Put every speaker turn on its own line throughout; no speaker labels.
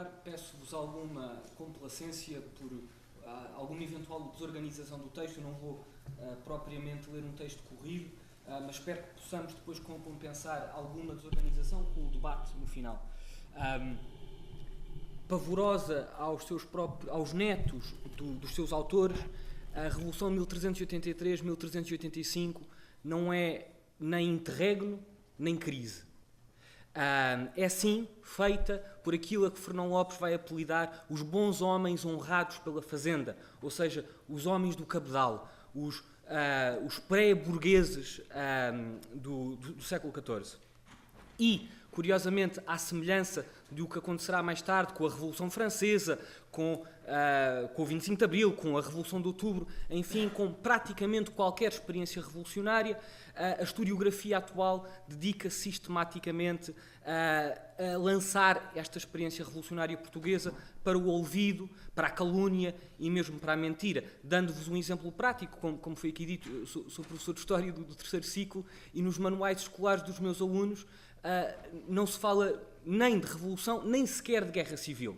lugar, peço-vos alguma complacência por alguma eventual desorganização do texto. Eu não vou propriamente ler um texto corrido, mas espero que possamos depois compensar alguma desorganização com o debate no final. Pavorosa aos netos dos seus autores, a Revolução de 1383-1385 não é nem interregno nem crise. É sim feita por aquilo a que Fernão Lopes vai apelidar os bons homens honrados pela fazenda, ou seja, os homens do cabedal, os pré-burgueses do século XIV. E, curiosamente, à semelhança do que acontecerá mais tarde com a Revolução Francesa, com o 25 de Abril, com a Revolução de Outubro, enfim, com praticamente qualquer experiência revolucionária, a historiografia atual dedica-se sistematicamente a lançar esta experiência revolucionária portuguesa para o olvido, para a calúnia e mesmo para a mentira. Dando-vos um exemplo prático, como foi aqui dito, eu sou professor de História do terceiro ciclo e nos manuais escolares dos meus alunos não se fala nem de revolução, nem sequer de guerra civil.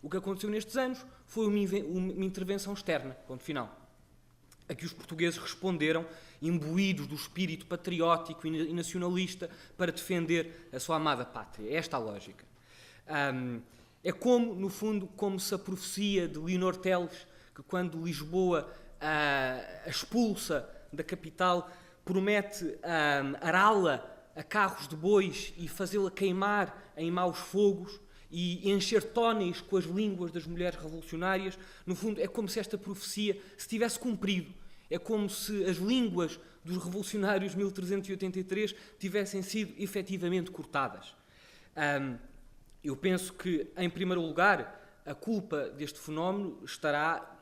O que aconteceu nestes anos foi uma intervenção externa, ponto final, a que os portugueses responderam imbuídos do espírito patriótico e nacionalista para defender a sua amada pátria. É esta a lógica. É como, no fundo, como se a profecia de Leonor Teles, que quando Lisboa a expulsa da capital, promete ará-la a carros de bois e fazê-la queimar em maus fogos e encher tóneis com as línguas das mulheres revolucionárias. No fundo, é como se esta profecia se tivesse cumprido. É como se as línguas dos revolucionários de 1383 tivessem sido efetivamente cortadas. Eu penso que, em primeiro lugar, a culpa deste fenómeno estará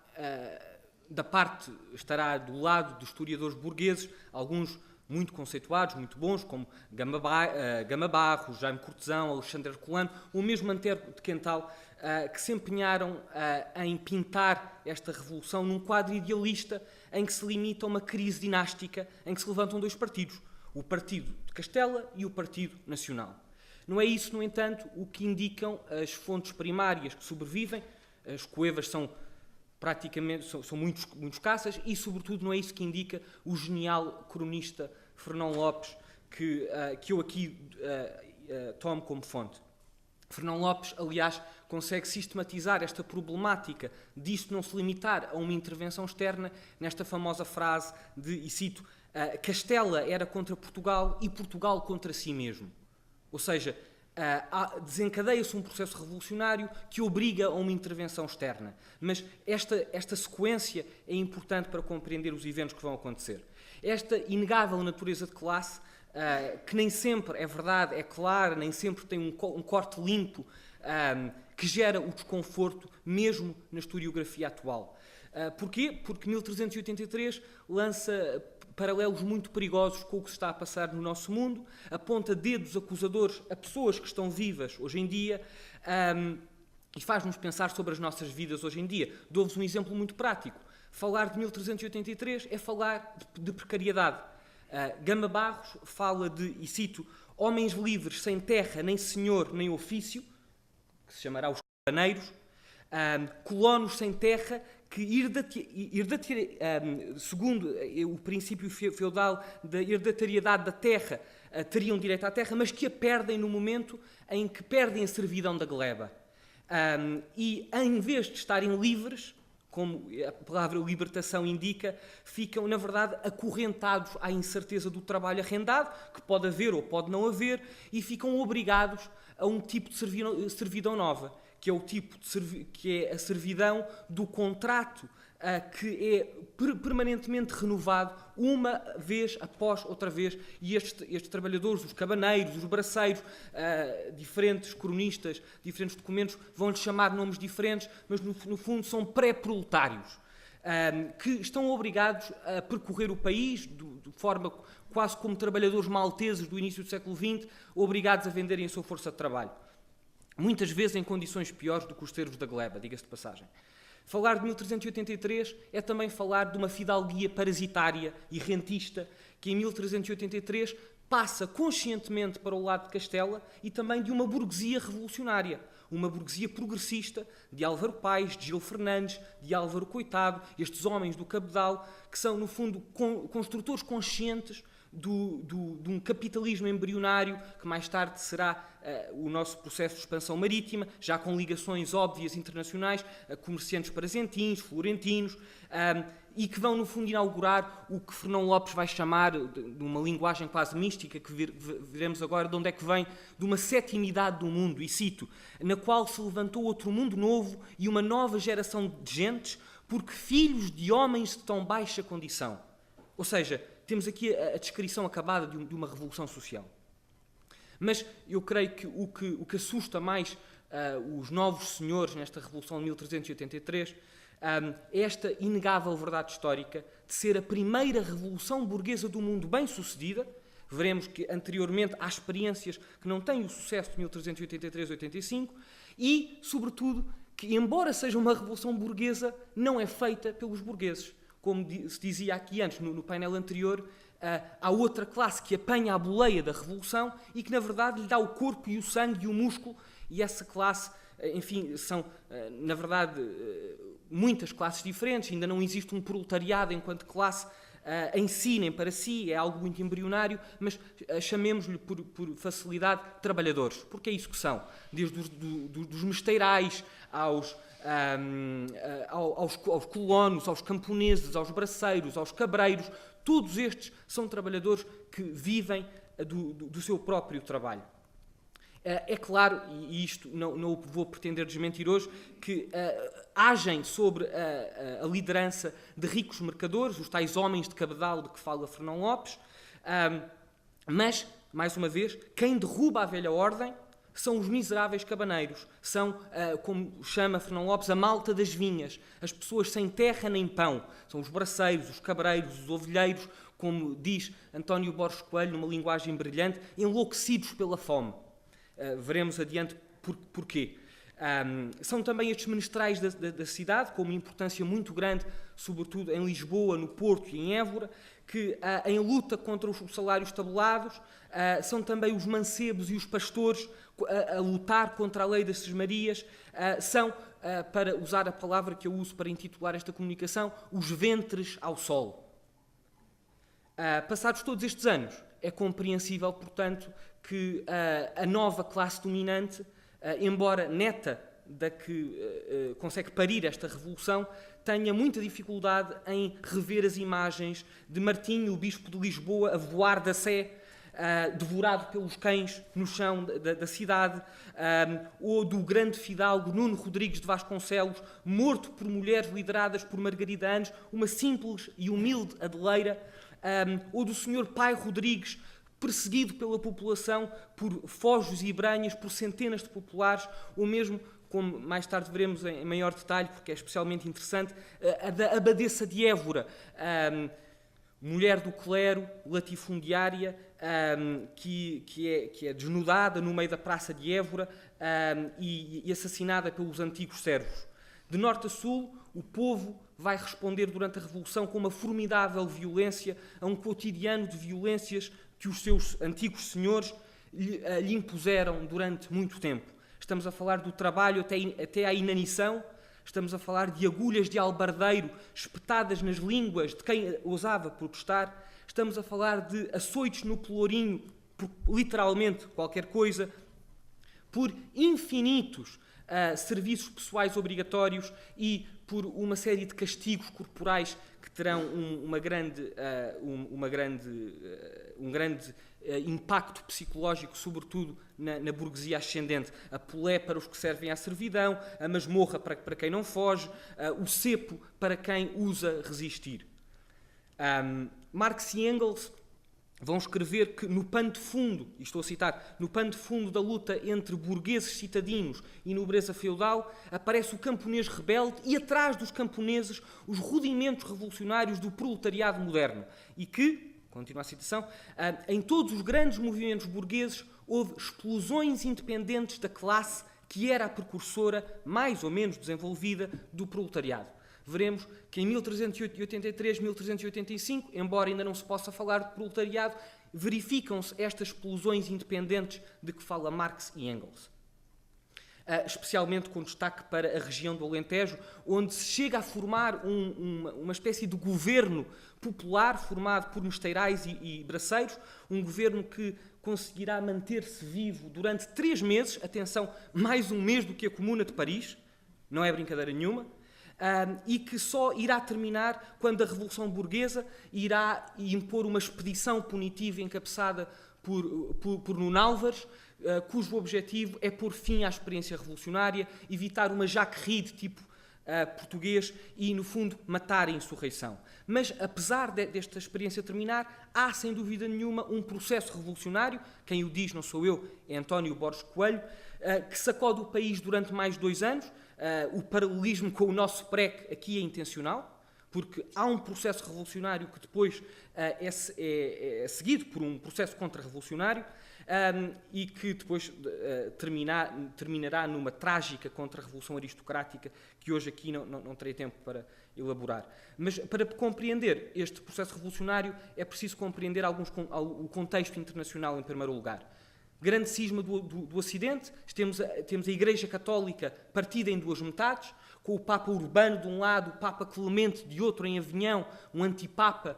do lado dos historiadores burgueses, alguns muito conceituados, muito bons, como Gama Barros, Jaime Cortesão, Alexandre Herculano, ou mesmo Antero de Quental, que se empenharam em pintar esta revolução num quadro idealista em que se limita a uma crise dinástica, em que se levantam dois partidos, o Partido de Castela e o Partido Nacional. Não é isso, no entanto, o que indicam as fontes primárias que sobrevivem. As coevas são muito escassas e, sobretudo, não é isso que indica o genial cronista Fernão Lopes, que eu aqui tomo como fonte. Fernão Lopes, aliás, consegue sistematizar esta problemática disso não se limitar a uma intervenção externa nesta famosa frase e cito, Castela era contra Portugal e Portugal contra si mesmo. Ou seja, desencadeia-se um processo revolucionário que obriga a uma intervenção externa. Mas esta sequência é importante para compreender os eventos que vão acontecer. Esta inegável natureza de classe, que nem sempre é verdade, é clara, nem sempre tem um corte limpo, que gera o desconforto mesmo na historiografia atual. Porquê? Porque 1383 lança paralelos muito perigosos com o que se está a passar no nosso mundo, aponta dedos acusadores a pessoas que estão vivas hoje em dia e faz-nos pensar sobre as nossas vidas hoje em dia. Dou-vos um exemplo muito prático. Falar de 1383 é falar de precariedade. Gama Barros fala de, e cito, homens livres sem terra, nem senhor, nem ofício, que se chamará os cabaneiros, colonos sem terra, que segundo o princípio feudal da herdatariedade da terra, teriam direito à terra, mas que a perdem no momento em que perdem a servidão da gleba. E, em vez de estarem livres, como a palavra libertação indica, ficam, na verdade, acorrentados à incerteza do trabalho arrendado, que pode haver ou pode não haver, e ficam obrigados a um tipo de servidão nova, que é o tipo que é a servidão do contrato, que é permanentemente renovado uma vez após outra vez, e estes trabalhadores, os cabaneiros, os braceiros, diferentes cronistas, diferentes documentos, vão-lhes chamar nomes diferentes, mas no fundo são pré-proletários, que estão obrigados a percorrer o país de forma quase como trabalhadores malteses do início do século XX, obrigados a venderem a sua força de trabalho. Muitas vezes em condições piores do que os servos da gleba, diga-se de passagem. Falar de 1383 é também falar de uma fidalguia parasitária e rentista que em 1383 passa conscientemente para o lado de Castela e também de uma burguesia revolucionária, uma burguesia progressista de Álvaro Paes, de Gil Fernandes, de Álvaro Coitado, estes homens do Cabedal, que são, no fundo, construtores conscientes de um capitalismo embrionário que mais tarde será o nosso processo de expansão marítima, já com ligações óbvias internacionais a comerciantes parasentinos, florentinos, e que vão, no fundo, inaugurar o que Fernão Lopes vai chamar, de uma linguagem quase mística, que veremos agora de onde é que vem, de uma setimidade do mundo, e cito, na qual se levantou outro mundo novo e uma nova geração de gentes, porque filhos de homens de tão baixa condição. Ou seja, temos aqui a descrição acabada de uma revolução social. Mas eu creio que o que assusta mais os novos senhores nesta Revolução de 1383 é esta inegável verdade histórica de ser a primeira revolução burguesa do mundo bem-sucedida. Veremos que anteriormente há experiências que não têm o sucesso de 1383-85 e, sobretudo, que embora seja uma revolução burguesa, não é feita pelos burgueses. Como se dizia aqui antes, no painel anterior, há outra classe que apanha a boleia da revolução e que, na verdade, lhe dá o corpo e o sangue e o músculo, e essa classe, enfim, são, na verdade, muitas classes diferentes, ainda não existe um proletariado enquanto classe em si, nem para si, é algo muito embrionário, mas chamemos-lhe por facilidade trabalhadores, porque é isso que são, desde dos mesteirais aos colonos, aos camponeses, aos braceiros, aos cabreiros, todos estes são trabalhadores que vivem do seu próprio trabalho. É claro, e isto não o vou pretender desmentir hoje, que agem sobre a liderança de ricos mercadores, os tais homens de cabedal de que fala Fernão Lopes, mas, mais uma vez, quem derruba a velha ordem são os miseráveis cabaneiros, são, como chama Fernão Lopes, a malta das vinhas, as pessoas sem terra nem pão, são os braceiros, os cabreiros, os ovelheiros, como diz António Borges Coelho, numa linguagem brilhante, enlouquecidos pela fome. Veremos adiante porquê. São também estes menestrais da cidade, com uma importância muito grande, sobretudo em Lisboa, no Porto e em Évora, que em luta contra os salários tabulados, são também os mancebos e os pastores a lutar contra a lei das sesmarias, são, para usar a palavra que eu uso para intitular esta comunicação, os ventres ao sol. Passados todos estes anos, é compreensível, portanto, que a nova classe dominante, embora neta da que consegue parir esta revolução, tenha muita dificuldade em rever as imagens de Martinho, o bispo de Lisboa, a voar da Sé, devorado pelos cães no chão da cidade, ou do grande fidalgo Nuno Rodrigues de Vasconcelos, morto por mulheres lideradas por Margarida Anjos, uma simples e humilde adeleira, ou do senhor Pai Rodrigues, perseguido pela população por fojos e branhas, por centenas de populares, ou mesmo, como mais tarde veremos em maior detalhe, porque é especialmente interessante, a da abadesa de Évora, mulher do clero, latifundiária, que é desnudada no meio da praça de Évora e assassinada pelos antigos servos. De norte a sul, o povo vai responder durante a Revolução com uma formidável violência a um cotidiano de violências que os seus antigos senhores lhe impuseram durante muito tempo. Estamos a falar do trabalho até à inanição, estamos a falar de agulhas de albardeiro espetadas nas línguas de quem ousava protestar, estamos a falar de açoites no pelourinho, por literalmente qualquer coisa, por infinitos serviços pessoais obrigatórios e por uma série de castigos corporais que terão um grande impacto psicológico, sobretudo na burguesia ascendente. A polé para os que servem à servidão, a masmorra para quem não foge, o cepo para quem usa resistir. Marx e Engels vão escrever que no pano de fundo, e estou a citar, no pano de fundo da luta entre burgueses citadinos e nobreza feudal, aparece o camponês rebelde e atrás dos camponeses os rudimentos revolucionários do proletariado moderno. E que, continua a citação, em todos os grandes movimentos burgueses houve explosões independentes da classe que era a precursora, mais ou menos desenvolvida, do proletariado. Veremos que em 1383, 1385, embora ainda não se possa falar de proletariado, verificam-se estas explosões independentes de que fala Marx e Engels. Especialmente com destaque para a região do Alentejo, onde se chega a formar uma espécie de governo popular formado por mesteirais e braceiros, um governo que conseguirá manter-se vivo durante 3 meses, atenção, mais um mês do que a Comuna de Paris, não é brincadeira nenhuma, e que só irá terminar quando a Revolução Burguesa irá impor uma expedição punitiva encabeçada por Nuno Álvares, cujo objetivo é pôr fim à experiência revolucionária, evitar uma Jacquerie de tipo português e, no fundo, matar a insurreição. Mas, apesar desta experiência terminar, há, sem dúvida nenhuma, um processo revolucionário, quem o diz não sou eu, é António Borges Coelho, que sacode o país durante mais de 2 anos. O paralelismo com o nosso PREC aqui é intencional, porque há um processo revolucionário que depois é seguido por um processo contra-revolucionário, e que depois terminará numa trágica contra-revolução aristocrática que hoje aqui não terei tempo para elaborar. Mas para compreender este processo revolucionário é preciso compreender o contexto internacional em primeiro lugar. Grande cisma do Ocidente, temos a Igreja Católica partida em 2 metades, com o Papa Urbano de um lado, o Papa Clemente de outro, em Avignão, um antipapa.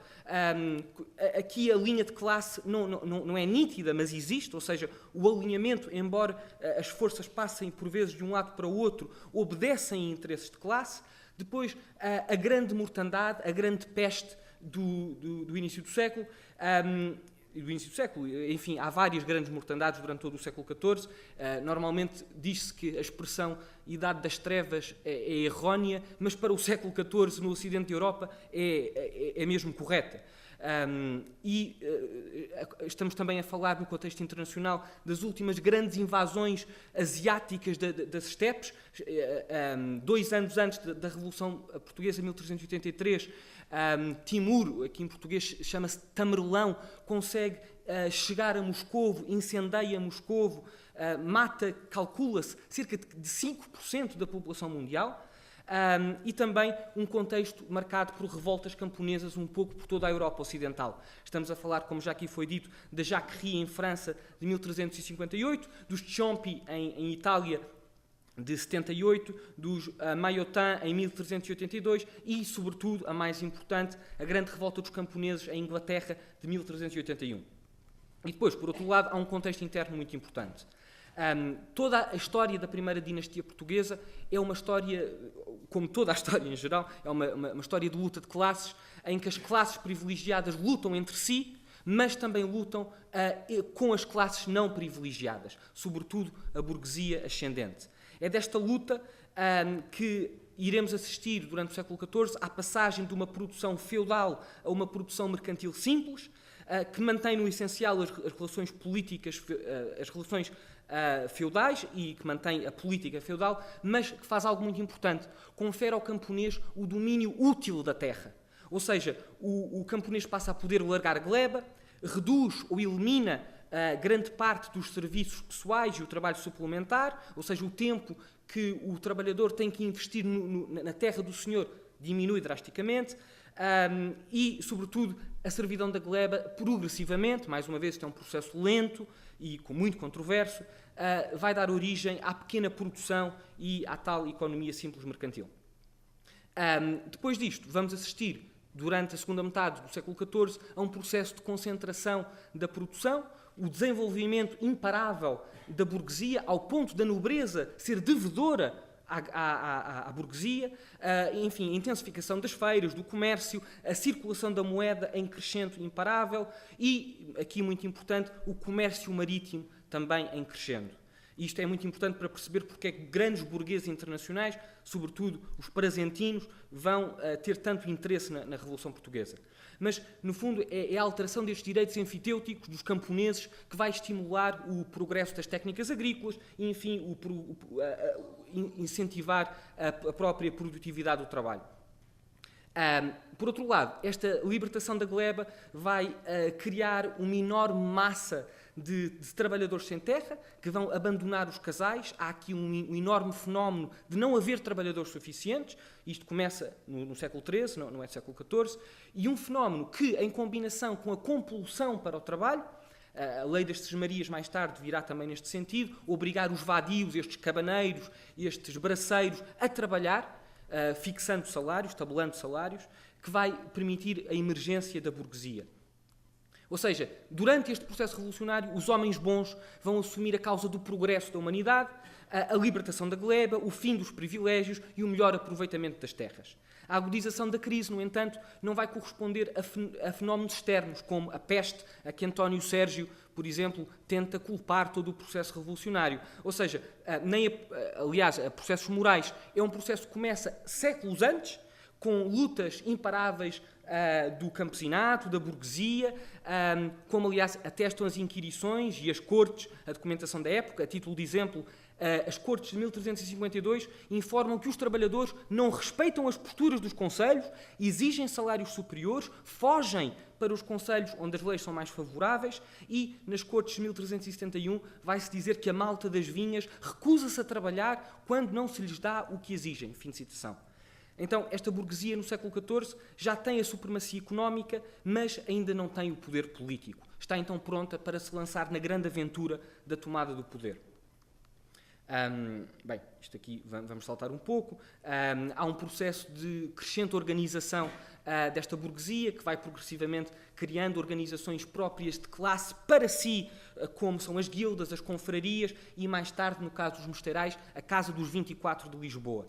Aqui a linha de classe não é nítida, mas existe, ou seja, o alinhamento, embora as forças passem por vezes de um lado para o outro, obedecem a interesses de classe. Depois, a grande mortandade, a grande peste do início do século, enfim, há várias grandes mortandades durante todo o século XIV. Normalmente diz-se que a expressão Idade das Trevas é errónea, mas para o século XIV, no Ocidente da Europa, é mesmo correta. Estamos também a falar, no contexto internacional, das últimas grandes invasões asiáticas das estepes. 2 anos antes da Revolução Portuguesa, 1383, Timur, aqui em português chama-se Tamerlão, consegue chegar a Moscovo, incendeia Moscovo, mata, calcula-se, cerca de 5% da população mundial. E também um contexto marcado por revoltas camponesas um pouco por toda a Europa Ocidental. Estamos a falar, como já aqui foi dito, da Jacquerie em França de 1358, dos Ciompi em Itália de 78, dos Maillotins em 1382 e, sobretudo, a mais importante, a grande revolta dos camponeses em Inglaterra de 1381. E depois, por outro lado, há um contexto interno muito importante. Toda a história da primeira dinastia portuguesa é uma história, como toda a história em geral, é uma história de luta de classes, em que as classes privilegiadas lutam entre si, mas também lutam com as classes não privilegiadas, sobretudo a burguesia ascendente. É desta luta que iremos assistir durante o século XIV à passagem de uma produção feudal a uma produção mercantil simples, que mantém no essencial as relações políticas, as relações feudais e que mantém a política feudal, mas que faz algo muito importante, confere ao camponês o domínio útil da terra. Ou seja, o camponês passa a poder largar gleba, reduz ou elimina grande parte dos serviços pessoais e o trabalho suplementar, ou seja, o tempo que o trabalhador tem que investir na terra do senhor diminui drasticamente, e, sobretudo, a servidão da gleba progressivamente, mais uma vez, isto é um processo lento e muito controverso, vai dar origem à pequena produção e à tal economia simples mercantil. Depois disto, vamos assistir, durante a segunda metade do século XIV, a um processo de concentração da produção, o desenvolvimento imparável da burguesia, ao ponto da nobreza ser devedora à burguesia, enfim, a intensificação das feiras, do comércio, a circulação da moeda em crescente imparável e, aqui muito importante, o comércio marítimo também em crescendo. Isto é muito importante para perceber porque é que grandes burgueses internacionais, sobretudo os parasentinos, vão ter tanto interesse na Revolução Portuguesa. Mas, no fundo, é a alteração destes direitos enfitêuticos dos camponeses que vai estimular o progresso das técnicas agrícolas e, enfim, incentivar a própria produtividade do trabalho. Por outro lado, esta libertação da gleba vai criar uma enorme massa de trabalhadores sem terra que vão abandonar os casais. Há aqui um enorme fenómeno de não haver trabalhadores suficientes. Isto começa no século XIII, não é século XIV. E um fenómeno que, em combinação com a compulsão para o trabalho, a lei das sesmarias mais tarde virá também neste sentido, obrigar os vadios, estes cabaneiros, estes braceiros, a trabalhar, fixando salários, tabulando salários, que vai permitir a emergência da burguesia. Ou seja, durante este processo revolucionário, os homens bons vão assumir a causa do progresso da humanidade, a libertação da gleba, o fim dos privilégios e o melhor aproveitamento das terras. A agudização da crise, no entanto, não vai corresponder a fenómenos externos, como a peste, a que António Sérgio, por exemplo, tenta culpar todo o processo revolucionário. Ou seja, aliás, processos morais é um processo que começa séculos antes, com lutas imparáveis do campesinato, da burguesia, como, aliás, atestam as inquirições e as cortes, a documentação da época. A título de exemplo, as cortes de 1352 informam que os trabalhadores não respeitam as posturas dos conselhos, exigem salários superiores, fogem para os conselhos onde as leis são mais favoráveis, e nas cortes de 1371 vai-se dizer que a malta das vinhas recusa-se a trabalhar quando não se lhes dá o que exigem. Fim de citação. Então, esta burguesia no século XIV já tem a supremacia económica, mas ainda não tem o poder político. Está então pronta para se lançar na grande aventura da tomada do poder. Bem, isto aqui vamos saltar um pouco. Há um processo de crescente organização desta burguesia, que vai progressivamente criando organizações próprias de classe para si, como são as guildas, as confrarias e, mais tarde, no caso dos mosteirais, a Casa dos 24 de Lisboa.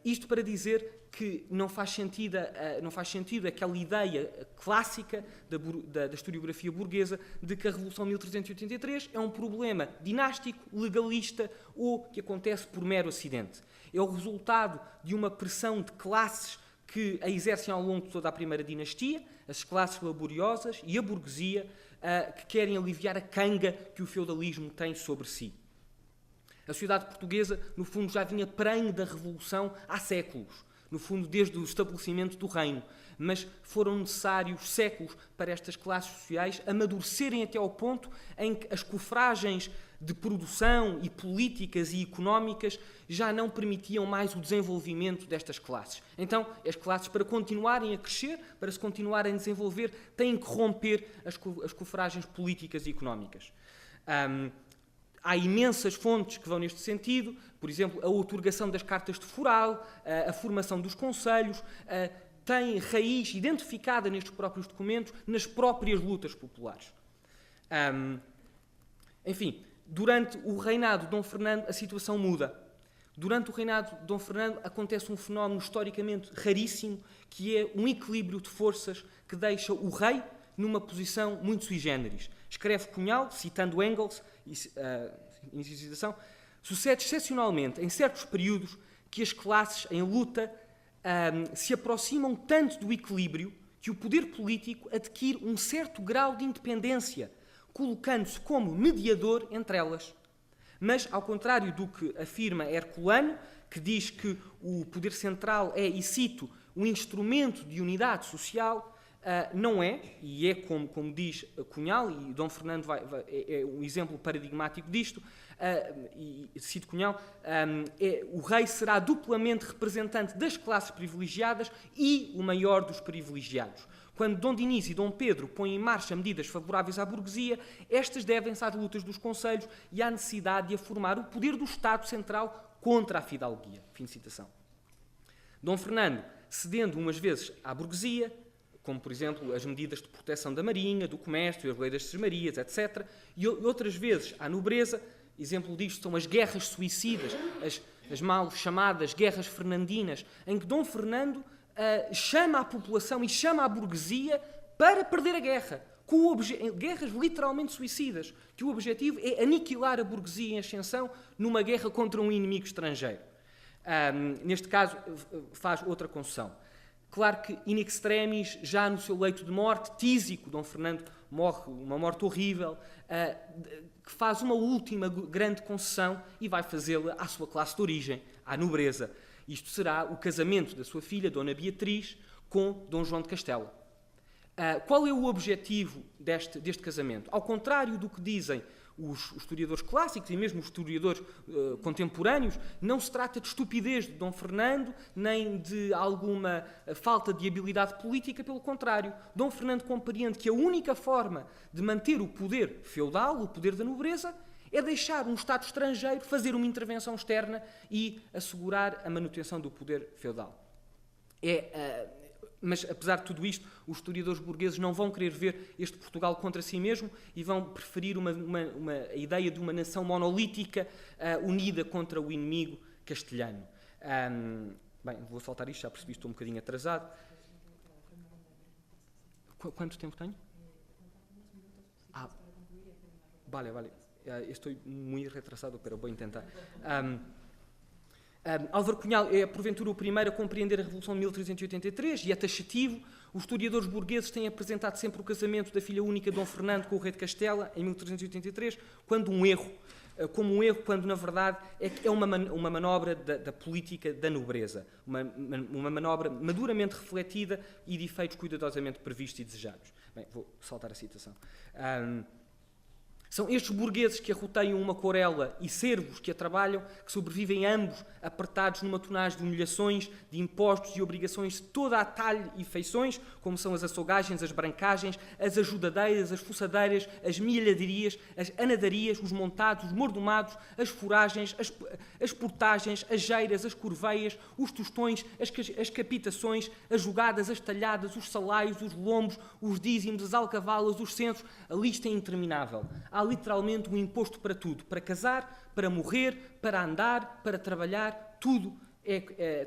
Isto para dizer que não faz sentido aquela ideia clássica da historiografia burguesa de que a Revolução de 1383 é um problema dinástico, legalista ou que acontece por mero acidente. É o resultado de uma pressão de classes que a exercem ao longo de toda a primeira dinastia, as classes laboriosas e a burguesia, que querem aliviar a canga que o feudalismo tem sobre si. A sociedade portuguesa, no fundo, já vinha prenhe da Revolução há séculos, no fundo, desde o estabelecimento do reino, mas foram necessários séculos para estas classes sociais amadurecerem até ao ponto em que as cofragens de produção e políticas e económicas já não permitiam mais o desenvolvimento destas classes. Então, as classes, para continuarem a crescer, para se continuarem a desenvolver, têm que romper as cofragens políticas e económicas. Há imensas fontes que vão neste sentido, por exemplo, a outorgação das cartas de foral, a formação dos conselhos, tem raiz identificada nestes próprios documentos, nas próprias lutas populares. Enfim, durante o reinado de Dom Fernando a situação muda. Durante o reinado de Dom Fernando acontece um fenómeno historicamente raríssimo, que é um equilíbrio de forças que deixa o rei numa posição muito sui generis. Escreve Cunhal, citando Engels, sucede excepcionalmente, em certos períodos, que as classes em luta se aproximam tanto do equilíbrio que o poder político adquire um certo grau de independência, colocando-se como mediador entre elas. Mas, ao contrário do que afirma Herculano, que diz que o poder central é, e cito, um instrumento de unidade social, não é, e é como diz Cunhal, e Dom Fernando é um exemplo paradigmático disto, e cito Cunhal, o rei será duplamente representante das classes privilegiadas e o maior dos privilegiados. Quando Dom Dinis e Dom Pedro põem em marcha medidas favoráveis à burguesia, estas devem-se às lutas dos conselhos e à necessidade de afirmar o poder do Estado Central contra a fidalguia. Fim de citação. Dom Fernando, cedendo umas vezes à burguesia, como, por exemplo, as medidas de proteção da marinha, do comércio, as leis das sesmarias, etc., e outras vezes à nobreza. Exemplo disto são as guerras suicidas, as mal chamadas guerras fernandinas, em que Dom Fernando chama a população e chama a burguesia para perder a guerra, com guerras literalmente suicidas, que o objetivo é aniquilar a burguesia em ascensão numa guerra contra um inimigo estrangeiro. Neste caso, faz outra concessão. Claro que, in extremis, já no seu leito de morte, tísico, Dom Fernando morre uma morte horrível, que faz uma última grande concessão e vai fazê-la à sua classe de origem, à nobreza. Isto será o casamento da sua filha, Dona Beatriz, com Dom João de Castela. Qual é o objetivo deste casamento? Ao contrário do que dizem os historiadores clássicos e mesmo os historiadores contemporâneos, não se trata de estupidez de Dom Fernando, nem de alguma falta de habilidade política, pelo contrário. Dom Fernando compreende que a única forma de manter o poder feudal, o poder da nobreza, é deixar um Estado estrangeiro fazer uma intervenção externa e assegurar a manutenção do poder feudal. Mas, apesar de tudo isto, os historiadores burgueses não vão querer ver este Portugal contra si mesmo e vão preferir a ideia de uma nação monolítica unida contra o inimigo castelhano. Bem, vou saltar isto, já percebi, estou um bocadinho atrasado. Quanto tempo tenho? Vale. Estou muito retrasado, pero vou tentar. Álvaro Cunhal é, porventura, o primeiro a compreender a Revolução de 1383 e é taxativo. Os historiadores burgueses têm apresentado sempre o casamento da filha única de Dom Fernando com o rei de Castela, em 1383, como um erro, quando, na verdade, é uma manobra da política da nobreza, uma manobra maduramente refletida e de efeitos cuidadosamente previstos e desejados. Bem, vou saltar a citação. São estes burgueses que arroteiam uma corela e servos que a trabalham, que sobrevivem ambos apertados numa tonagem de humilhações, de impostos e obrigações de toda a talha e feições, como são as açougagens, as brancagens, as ajudadeiras, as fuçadeiras, as milhaderias, as anadarias, os montados, os mordomados, as foragens, as portagens, as geiras, as corveias, os tostões, as capitações, as jogadas, as talhadas, os salaios, os lombos, os dízimos, as alcavalas, os censos. A lista é interminável. Há literalmente um imposto para tudo, para casar, para morrer, para andar, para trabalhar, tudo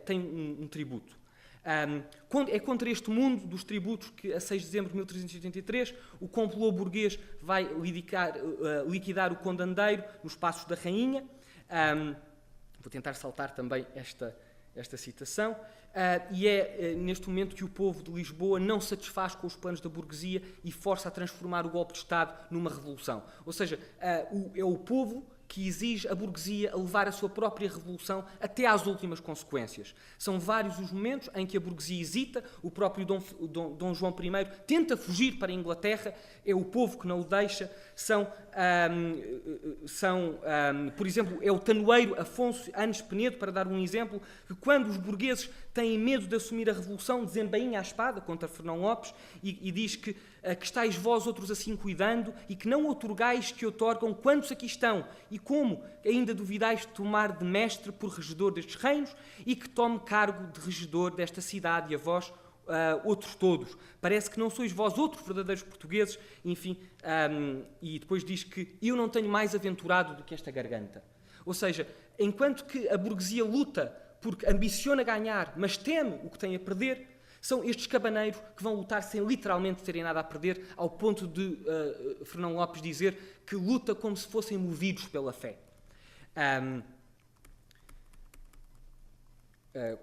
tem um tributo. É contra este mundo dos tributos que, a 6 de dezembro de 1383, o complô burguês vai liquidar o condandeiro nos Passos da Rainha. Vou tentar saltar também esta citação. E é neste momento que o povo de Lisboa não se satisfaz com os planos da burguesia e força a transformar o golpe de Estado numa revolução. Ou seja, é o povo que exige a burguesia a levar a sua própria revolução até às últimas consequências. São vários os momentos em que a burguesia hesita, o próprio Dom João I tenta fugir para a Inglaterra, é o povo que não o deixa. Por exemplo, é o tanoeiro Afonso Anes Penedo, para dar um exemplo, que quando os burgueses têm medo de assumir a revolução, desembainha a espada contra Fernão Lopes e diz que estáis vós outros assim cuidando e que não outorgais que outorgam quantos aqui estão e como ainda duvidais de tomar de mestre por regedor destes reinos e que tome cargo de regedor desta cidade e a vós outros todos. Parece que não sois vós outros verdadeiros portugueses, enfim, e depois diz que eu não tenho mais aventurado do que esta garganta. Ou seja, enquanto que a burguesia luta porque ambiciona ganhar, mas teme o que tem a perder, são estes cabaneiros que vão lutar sem literalmente terem nada a perder, ao ponto de Fernão Lopes dizer que luta como se fossem movidos pela fé.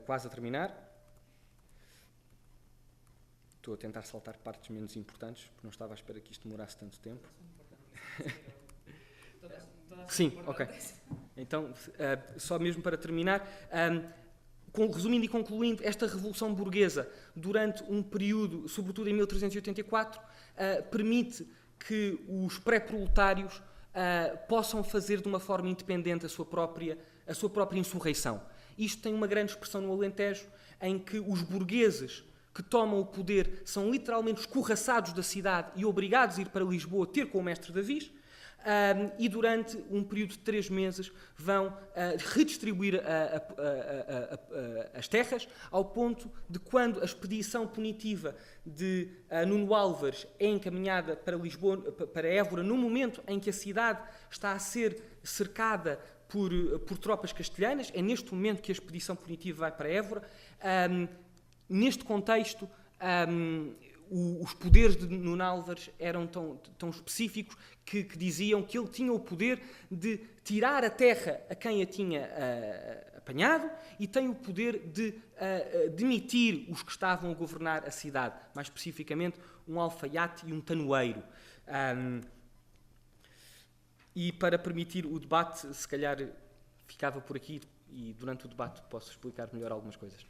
Quase a terminar. Estou a tentar saltar partes menos importantes, porque não estava à espera que isto demorasse tanto tempo. Sim, ok. Então, só mesmo para terminar, resumindo e concluindo, esta Revolução Burguesa, durante um período, sobretudo em 1384, permite que os pré-proletários possam fazer de uma forma independente a sua própria insurreição. Isto tem uma grande expressão no Alentejo, em que os burgueses que tomam o poder são literalmente escorraçados da cidade e obrigados a ir para Lisboa ter com o mestre Davis, e durante um período de 3 meses vão redistribuir as terras, ao ponto de, quando a expedição punitiva de Nuno Álvares é encaminhada para Lisboa, para Évora, no momento em que a cidade está a ser cercada por tropas castelhanas, é neste momento que a expedição punitiva vai para Évora. Neste contexto, os poderes de Nuno Álvares eram tão específicos que diziam que ele tinha o poder de tirar a terra a quem a tinha apanhado e tem o poder de demitir os que estavam a governar a cidade, mais especificamente um alfaiate e um tanoeiro. E para permitir o debate, se calhar ficava por aqui e durante o debate posso explicar melhor algumas coisas.